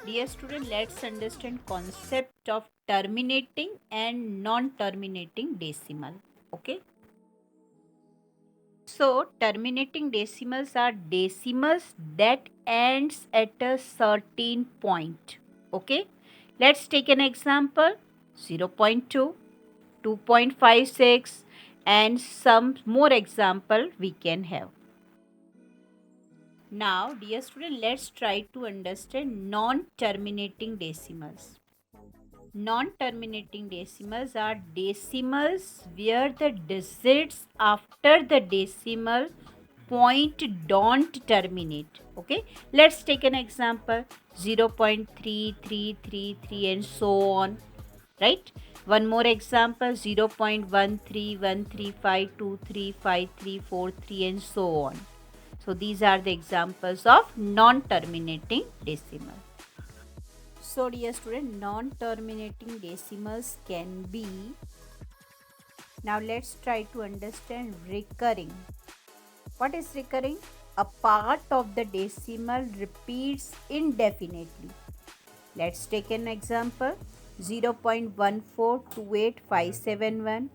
Dear student, let's understand concept of terminating and non-terminating decimal. Okay. So terminating decimals are decimals that ends at a certain point. Okay. Let's take an example. 0.2, 2.56 and some more example we can have. Now, dear student, let's try to understand non-terminating decimals. Non-terminating decimals are decimals where the digits after the decimal point don't terminate. Okay, let's take an example. 0.3333 and so on, right? One more example. 0.131352353343 and so on. So these are the examples of non-terminating decimal. So dear student, non-terminating decimals can be, now let's try to understand recurring. What is recurring? A part of the decimal repeats indefinitely. Let's take an example. 0.1428571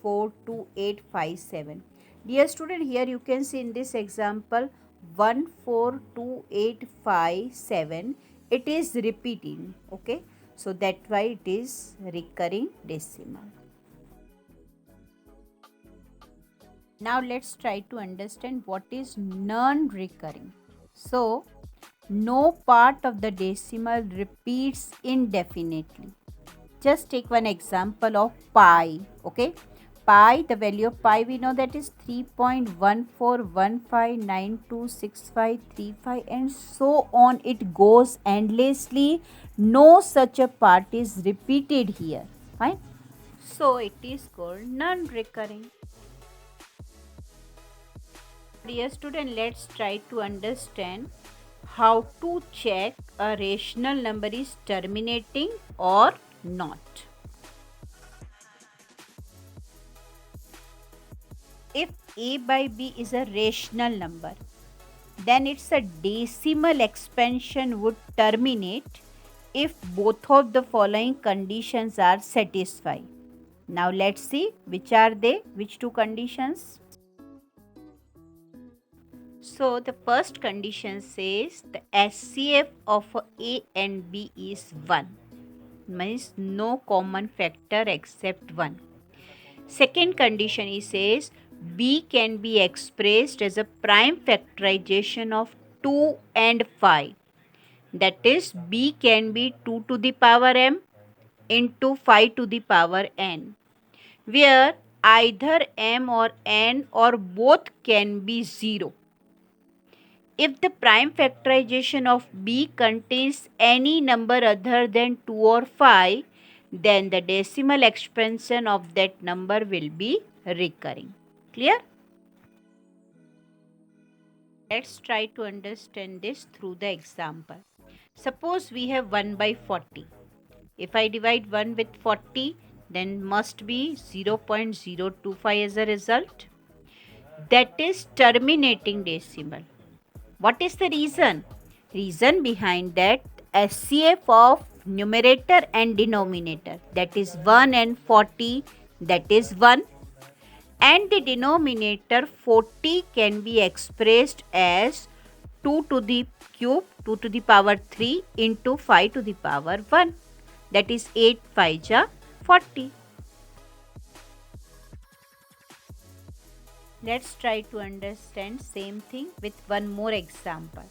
42857. Dear student, here you can see in this example 142,857. It is repeating. Okay, so that's why it is recurring decimal. Now let's try to understand what is non-recurring. So no part of the decimal repeats indefinitely. Just take one example of pi. Okay, pi, the value of pi we know that is 3.1415926535 and so on. It goes endlessly. No such a part is repeated here. Fine. So it is called non-recurring. Dear student, let's try to understand how to check a rational number is terminating or not. If a by b is a rational number, then its a decimal expansion would terminate if both of the following conditions are satisfied. Now let's see which are they, which two conditions. So the first condition says the SCF of A and B is 1, means no common factor except 1. Second condition is says B can be expressed as a prime factorization of 2 and 5. That is, B can be 2 to the power m into 5 to the power n, where either m or n or both can be 0. If the prime factorization of B contains any number other than 2 or 5, then the decimal expansion of that number will be recurring. Clear? Let's try to understand this through the example. Suppose we have 1 by 40. If I divide 1 with 40, then must be 0.025 as a result. That is terminating decimal. What is the reason? Reason behind that, SCF of numerator and denominator, that is 1 and 40, that is 1, and the denominator 40 can be expressed as 2 to the cube, 2 to the power 3 into 5 to the power 1, that is 8 5 ja 40. Let's try to understand same thing with one more example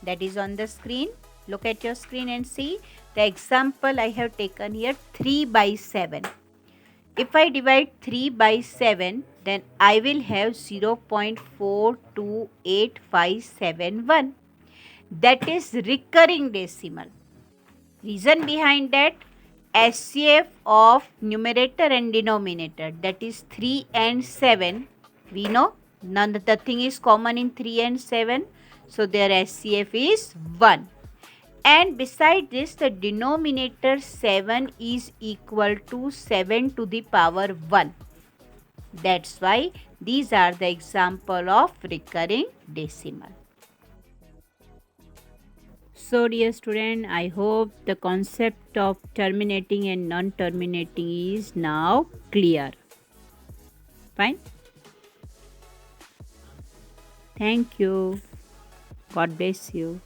that is on the screen. Look at your screen and see the example I have taken here, 3 by 7. If I divide 3 by 7, then I will have 0.428571. That is recurring decimal. Reason behind that, SCF of numerator and denominator, that is 3 and 7. We know nothing is common in 3 and 7. So their SCF is 1. And beside this, the denominator 7 is equal to 7 to the power 1. That's why these are the example of recurring decimal. So dear student, I hope the concept of terminating and non-terminating is now clear. Fine. Thank you. God bless you.